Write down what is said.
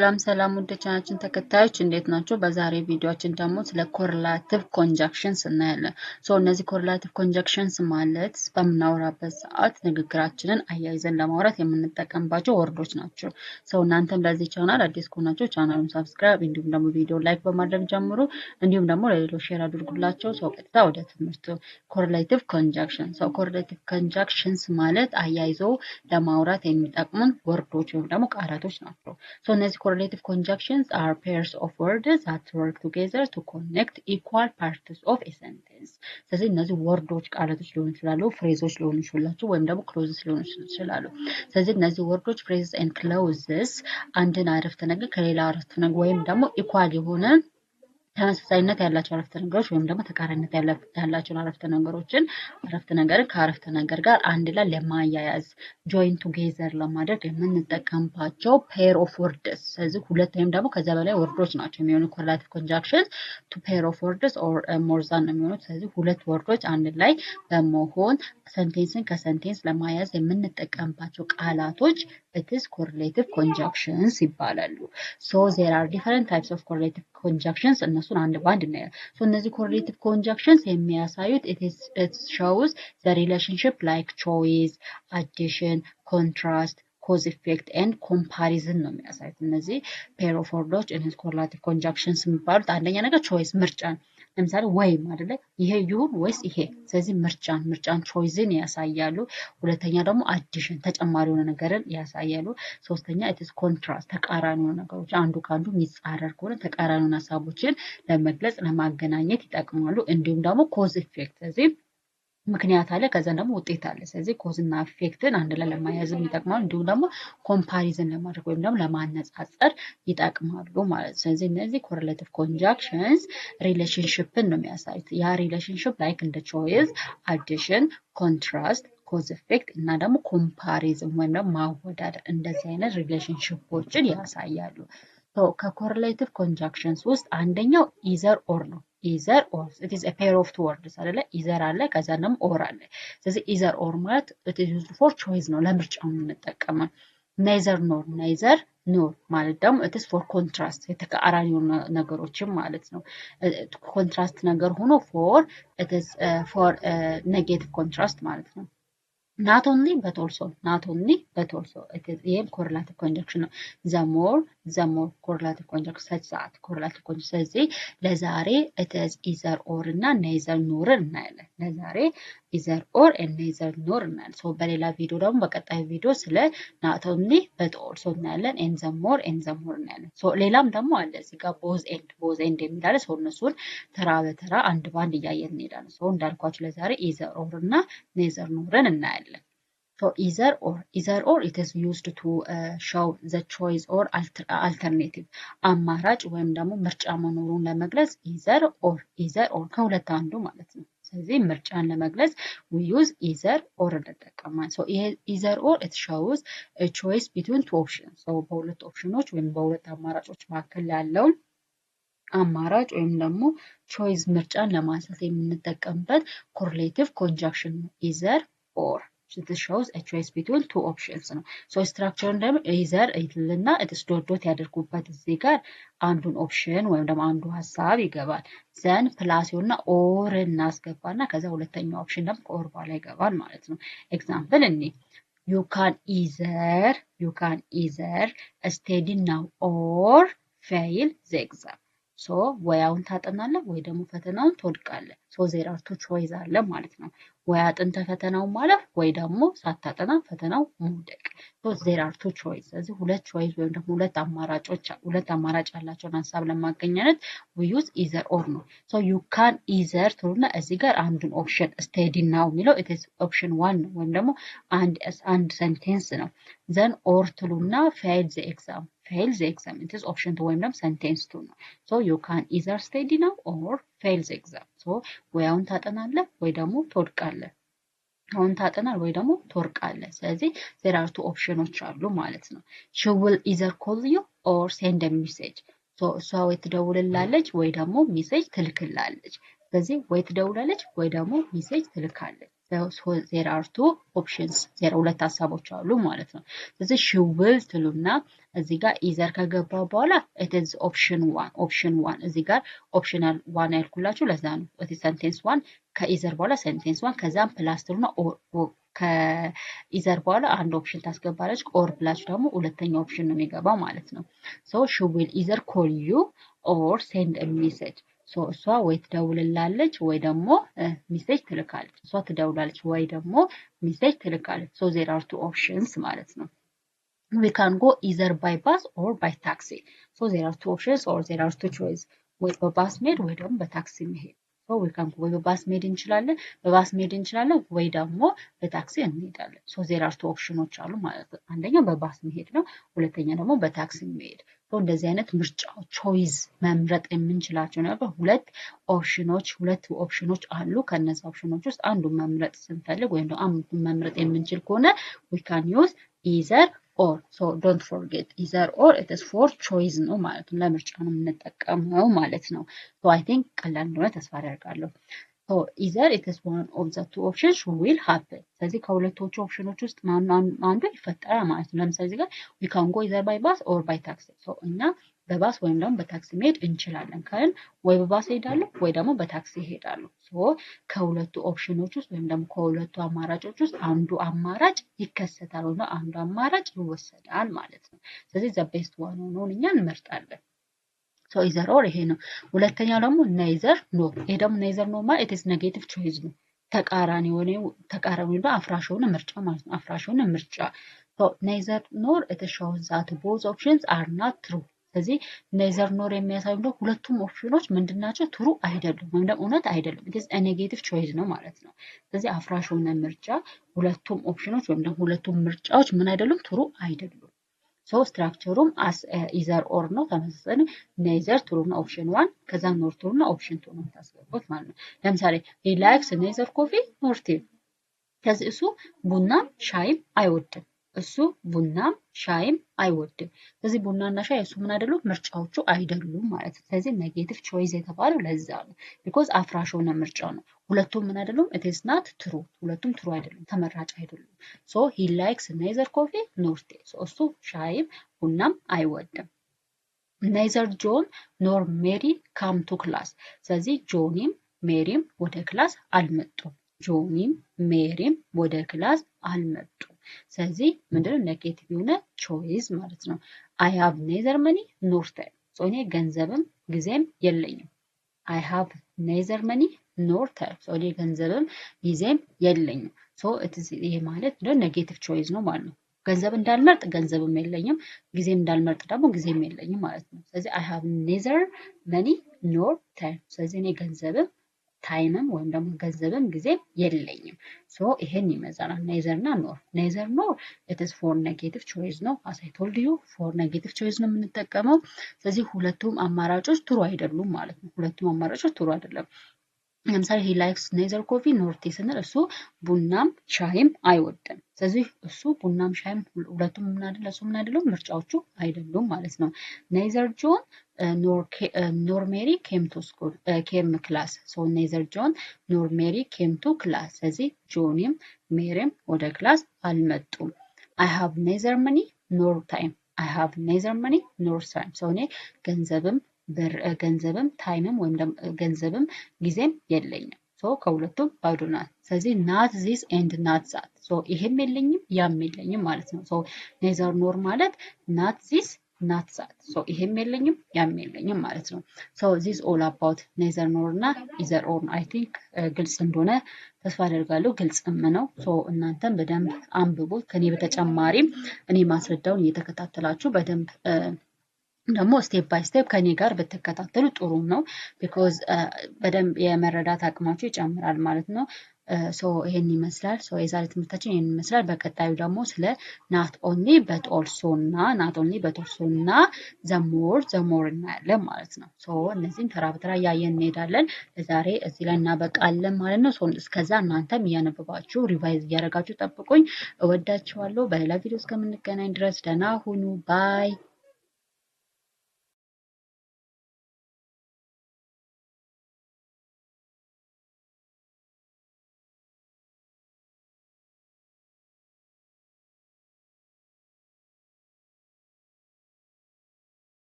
ሰላም ውድ ቻናችን ተከታዮች እንዴት ናቸው? በዛሬ ቪዲዮአችን ደግሞ ስለ ኮሪሌቲቭ ኮንጃንክሽንስ እናያለን። እነዚህ ኮሪሌቲቭ ኮንጃንክሽንስ ማለት በምናወራበት ሰዓት ንግግራችንን አያይዘን ለማውራት የምንጠቀምባቸው ወርዶች ናቸው። እናንተም ለዚህ ቻናል አዲስ ከሆናችሁ ቻናሉን ሰብስክራይብ እንዲሁም ደግሞ ቪዲዮ ላይክ በማድረግ ጀምሩ። እንዲሁም ደግሞ ለሌሎች ሼር አድርጉላቸው። ቀጥታ ወደ ትምህርቱ። ኮሪሌቲቭ ኮንጃንክሽን ኮሪሌቲቭ ኮንጃንክሽንስ ማለት አያይዞ ለማውራት የሚጠቅሙን ወርዶች ወይም ደግሞ ቃላቶች ናቸው። እነዚህ correlative conjunctions are pairs of words that work together to connect equal parts of a sentence. ስለዚህ እነዚህ ወርዶች ቃላቶች ሊሆኑ ይችላሉ፣ ፍሬዞች ሊሆኑ ይችላሉ፣ ወይም ደግሞ ክሎዝስ ሊሆኑ ይችላሉ። ስለዚህ እነዚህ ወርዶች phrases and clauses አንድን አረፍተ ነገር ከሌላ አረፍተ ነገር ወይም ደግሞ ኢኳል የሆነ ተመሳሳይነት ያላቸው አረፍተ ነገሮች ወይም ደግሞ ተቃራኒነት ያላቸው አረፍተ ነገርን ከአረፍተ ነገር ጋር አንድ ላይ ለማያያዝ join together ለማድረግ የምንጠቀምባቸው pair of words። ስለዚህ ሁለት ወይም ደግሞ ከዛ በላይ ወርዶች ናቸው የሚሆኑ correlative conjunctions to pair of words or more than ነው የሚሆኑት። ስለዚህ ሁለት ወርዶች አንድ ላይ በመሆን ሰንቴንስን ከሰንቴንስ ለማያያዝ የምንጠቀምባቸው ቃላቶች it is correlative conjunctions ይባላሉ። there are different types of correlative conjunctions እነሱን አንድ ባንድ እናያለን። እነዚህ correlative conjunctions የሚያሳዩት it shows the relationship like choice, addition, contrast, cause effect and comparison ነው የሚያሳዩት። እነዚህ pair of words እነዚህ correlative conjunctions የሚባሉት አንደኛ ነገር choice ምርጫ ለምሳሌ ወይም አይደለ ይሄ ይሁን ወይስ ይሄ። ስለዚህ ምርጫን choiceን ያሳያሉ። ሁለተኛ ደግሞ addition ተጨማሪ የሆነ ነገርን ያሳያሉ። ሶስተኛ it is contrast ተቃራኒ የሆነ ነገሮች አንዱ ካንዱ የሚጻረር ከሆነ ተቃራኒ የሆነ ሐሳቦችን ለመግለጽ ለማገናኘት ይጠቅማሉ። እንዲሁም ደግሞ cause effect ስለዚህ ምክንያት አለ ከዛ ደግሞ ውጤት አለ። ስለዚህ ኮዝ እና ኢፌክትን አንድ ላይ ለማያያዝ ይጠቅማሉ። እንዲሁም ደግሞ ኮምፓሪዝን ለማድረግ ወይም ደግሞ ለማነጻጸር ይጠቅማሉ ማለት ነው። ስለዚህ እነዚህ ኮሪሌቲቭ ኮንጃንክሽንስ ሪሌሽንሺፕን ነው የሚያሳዩት። ያ ሪሌሽንሺፕ ላይክ እንደ ቾይስ፣ አዲሽን፣ ኮንትራስት ኮዝ ኢፌክት እና ደግሞ ኮምፓሪዝን ወይም ደግሞ ማወዳደር እንደዚህ አይነት ሪሌሽንሺፖችን ያሳያሉ። ከኮሪሌቲቭ ኮንጃንክሽንስ ውስጥ አንደኛው ኢዘር ኦር ነው። ኢዘር ኦር it is a pair of two words አይደለ ኢዘር አለ ከዛ ደግሞ ኦር አለ። ስለዚህ ኢዘር ኦር ማለት it is used for choice ነው ለምርጫው የምንጠቀመው። neither nor ማለት ደግሞ it is for contrast የተቃራኒ ነገሮችን ማለት ነው። ኮንትራስት ነገር ሆኖ it is for negative contrast ማለት ነው። not only but also it is a correlative conjunction ነው። the more correlative conjunction such that correlative conjunction ስለዚህ ለዛሬ it is either or እና neither nor እናያለን። ለዛሬ either or and neither nor እናያለን። በሌላ ቪዲዮ ደግሞ በቀጣይ ቪዲዮ ስለ not only but also እናያለን and the more እናያለን። ሌላም ደግሞ አለ እዚህ ጋር both and የሚላለ እነሱን ተራ በተራ አንድ ባንድ እያየን እንሄዳለን። እንዳልኳችሁ ለዛሬ either or እና neither nor እናያለን። either or it is used to show the choice or alternative አማራጭ ወይም ደግሞ ምርጫ መኖሩን ለመግለጽ either or ከሁለት አንዱ ማለት ነው። ስለዚህ ምርጫን ለመግለጽ we use either or እንጠቀማለን። ይሄ either or it shows a choice between two options በሁለት ኦፕሽኖች ወይም በሁለት አማራጮች መካከል ያለውን አማራጭ ወይም ደግሞ choice ምርጫን ለማንሳት የምንጠቀምበት correlative conjunction ነው either or it shows a choice between two options ነው። structure ደግሞ either እና it is ዶት ያደርጉበት እዚህ ጋር አንዱን ኦፕሽን ወይም ደግሞ አንዱ ሐሳብ ይገባል። then ፕላስ እና or እናስገባና ከዛ ሁለተኛው ኦፕሽን ደግሞ ከኦር በኋላ ይገባል ማለት ነው። ኤግዛምፕል you can either study now or fail the exam ወይ አሁን ታጠናለህ ወይ ደግሞ ፈተናውን ትወድቃለህ። there are two choice አለ ማለት ነው። ወይ አጥንተህ ፈተናውን ማለፍ ወይ ደግሞ ሳታጠና ፈተናው መውደቅ። there are two choice ስለዚህ ሁለት choice ወይም ደግሞ ሁለት አማራጭ ያላቸውን ሐሳብ ለማገናኘት we use either or ነው። you can either ትሉና እዚህ ጋር አንዱን ኦፕሽን study now የሚለው it is option 1 ነው ወይም ደግሞ አንድ ሴንቴንስ ነው። then or ትሉና fail the exam it is option 2 ወይም ደግሞ sentence 2 ነው። you can either study now or fail the exam ወይ አሁን ታጠናለህ ወይ ደግሞ ትወድቃለህ። አሁን ታጠናል ወይ ደግሞ ትወድቃለህ። ስለዚህ there are two options አሉ ማለት ነው። she will either call you or send a message እሷ ወይ ትደውልላለች ወይ ደግሞ ሜሴጅ ትልክላለች። ስለዚህ ወይ ትደውላለች ወይ ደግሞ ሜሴጅ ትልካለች። So there are two options. there ሁለት ሐሳቦች አሉ ማለት ነው። ስለዚህ she will ትሉና እዚህ ጋር either ከገባ በኋላ it is option 1 እዚህ ጋር optional 1 ያልኩላችሁ ለዛ ነው። it is sentence 1 ከኢዘር በኋላ sentence 1 ከዛም ፕላስ ትሉና ከኢዘር በኋላ አንድ ኦፕሽን ታስገባለች ኦር ብላችሁ ደግሞ ሁለተኛ ኦፕሽን ነው የሚገባው ማለት ነው። so she will either call you or send a message. so እሷ ወይ ትደውልላለች ወይ ደግሞ ሜሴጅ ትልካለች። እሷ ትደውላለች ወይ ደግሞ ሜሴጅ ትልካለች። so there are two options ማለት ነው። we can go either by bus or by taxi. so there are two options or there are two choices. ወይ በባስ መሄድ ወይ ደግሞ በታክሲ መሄድ። so we can go ወይ በባስ መሄድ እንችላለን ወይ ደግሞ በታክሲ እንሄዳለን። so there are two options አሉ ማለት ነው። አንደኛው በባስ መሄድ ነው፣ ሁለተኛ ደግሞ በታክሲ መሄድ። so እንደዚህ አይነት ምርጫዎች ቾይስ መምረጥ የምንችላቸው ነገር ሁለት ኦፕሽኖች አሉ። ከነዛ ኦፕሽኖች ውስጥ አንዱን መምረጥ ስንፈልግ ወይም ደግሞ አንዱን መምረጥ የምንችል ከሆነ we can use either or. so don't forget either or it is for choice ነው ማለት ነው። ለምርጫ ነው የምንጠቀመው ማለት ነው። so I think ቀላል እንደሆነ ተስፋ አደርጋለሁ። so either it is one of the two options will happen. ስለዚህ ከሁለቶቹ ኦፕሽኖች ውስጥ አንዱ ይፈጠራል ማለት ነው። ለምሳሌ እዚህ ጋር we can go either by bus or by taxi. so እና በባስ ወይም ደግሞ በታክሲ መሄድ እንችላለን ካልን ወይ በባስ ሄዳለሁ ወይ ደግሞ በታክሲ ሄዳለሁ። so ከሁለቱ ኦፕሽኖች ውስጥ ወይም ደግሞ ከሁለቱ አማራጮች ውስጥ አንዱ አማራጭ ይከሰታል ወይ አንዱ አማራጭ ይወሰዳል ማለት ነው። ስለዚህ the best one ሆኖን እኛ እንመርጣለን። so either or ይሄ ነው። ሁለተኛው ደግሞ neither nor። ይሄ ደግሞ neither nor ማለት it is negative choice ነው። ተቃራኒ ነው አፍራሽ የሆነ ምርጫ ማለት ነው። አፍራሽ የሆነ ምርጫ so neither nor it shows that both options are not true. ስለዚህ neither nor የሚያሳየው ደግሞ ሁለቱም ኦፕሽኖች ምንድናቸው? ትሩ አይደሉም ወይም ደግሞ እውነት አይደሉም። it is a negative choice ነው ማለት ነው። ስለዚህ አፍራሽ የሆነ ምርጫ ሁለቱም ኦፕሽኖች ወይም ደግሞ ሁለቱም ምርጫዎች ምን አይደሉም? ትሩ አይደሉም። so ስትራክቸሩም as either or ነው። ተመሳሳይ neither ትሩ ነው ኦፕሽን 1 ከዛም nor ትሩ ነው ኦፕሽን 2 ነው ታስገቡት ማለት ነው። ለምሳሌ he likes neither coffee nor tea። ስለዚህ እሱ ቡናም ሻይም አይወድም። ስለዚህ ቡናና ሻይ እሱ ምን አይደሉም? ምርጫዎቹ አይደሉም ማለት ነው። ስለዚህ ኔጌቲቭ ቾይስ የተባለው ለዛ ነው። ቢኮዝ አፍራሽ የሆነ ምርጫ ነው። ሁለቱም ምን አይደሉም? it is not true። ሁለቱም ትሩ አይደሉም፣ ተመራጭ አይደሉም። so he likes neither coffee nor tea። so እሱ ሻይም ቡናም አይወድም። neither John nor Mary come to class። ስለዚህ ጆኒም ሜሪም ወደ ክላስ አልመጡም። ስለዚህ ምንድነው? ኔጌቲቭ የሆነ ቾይስ ማለት ነው። I have neither money nor time። so እኔ ገንዘብም ጊዜም የለኝም። I have neither money nor time። so እኔ ገንዘብም ጊዜም የለኝም። so ይሄ ማለት ኔጌቲቭ ቾይስ ነው ማለት ነው። ገንዘብ እንዳልመርጥ ገንዘብም የለኝም፣ ጊዜም እንዳልመርጥ ደግሞ ጊዜም የለኝም ማለት ነው። ስለዚህ I have neither money nor time። ስለዚህ እኔ ገንዘብም ታይምም ወይም ደግሞ ገንዘብም ጊዜም የለኝም። so ይሄን ይመዛናል neither እና nor። neither nor it is for negative choice ነው። as I told you for negative choice ነው የምንጠቀመው። ስለዚህ ሁለቱም አማራጮች ትሩ አይደሉም ማለት ነው። ሁለቱም አማራጮች ትሩ አይደለም። ለምሳሌ he likes neither coffee nor tea ስንል እሱ ቡናም ሻይም አይወድም። ስለዚህ እሱ ቡናም ሻይም ሁለቱም ምን አይደሉም? ምርጫዎቹ አይደሉም ማለት ነው። neither John nor Mary came class። so neither John nor Mary came to class። ስለዚህ ጆንም ሜሪም ወደ ክላስ አልመጡም። I have neither money nor time። so እኔ ገንዘብም ታይምም ወይም ደግሞ ገንዘብም ጊዜም የለኝም። so ከሁለቱም ባዶ ናት። ስለዚህ not this and not that። so ይሄም የለኝም ያም የለኝም ማለት ነው። so neither nor ማለት not this not that። so ይሄም የለኝም ያም የለኝም ማለት ነው። so this all about neither nor እና either or። I think ግልጽ እንደሆነ ተስፋ አደርጋለሁ። ግልጽም ነው። so እናንተም በደንብ አንብቡት። ከኔ በተጨማሪም እኔ ማስረዳውን እየተከታተላችሁ በደንብ ደግሞ ስቴፕ ባይ ስቴፕ ከኔ ጋር በተከታተሉ ጥሩ ነው። ቢኮዝ በደንብ የመረዳት አቅማችሁ ይጨምራል ማለት ነው። ሶ ይሄን ይመስላል። ሶ የዛሬ ትምህርታችን ይሄን ይመስላል። በቀጣዩ ደግሞ ስለ ናት ኦንሊ በት ኦልሶ እና ዘሞር እናያለን ማለት ነው። ሶ እነዚህን ተራ በተራ እያየን እንሄዳለን። ለዛሬ እዚህ ላይ እናበቃለን ማለት ነው። ሶ እስከዛ እናንተም እያነበባችሁ ሪቫይዝ እያደረጋችሁ ጠብቁኝ። እወዳችኋለሁ። በሌላ ቪዲዮ እስከምንገናኝ ድረስ ደህና ሁኑ። ባይ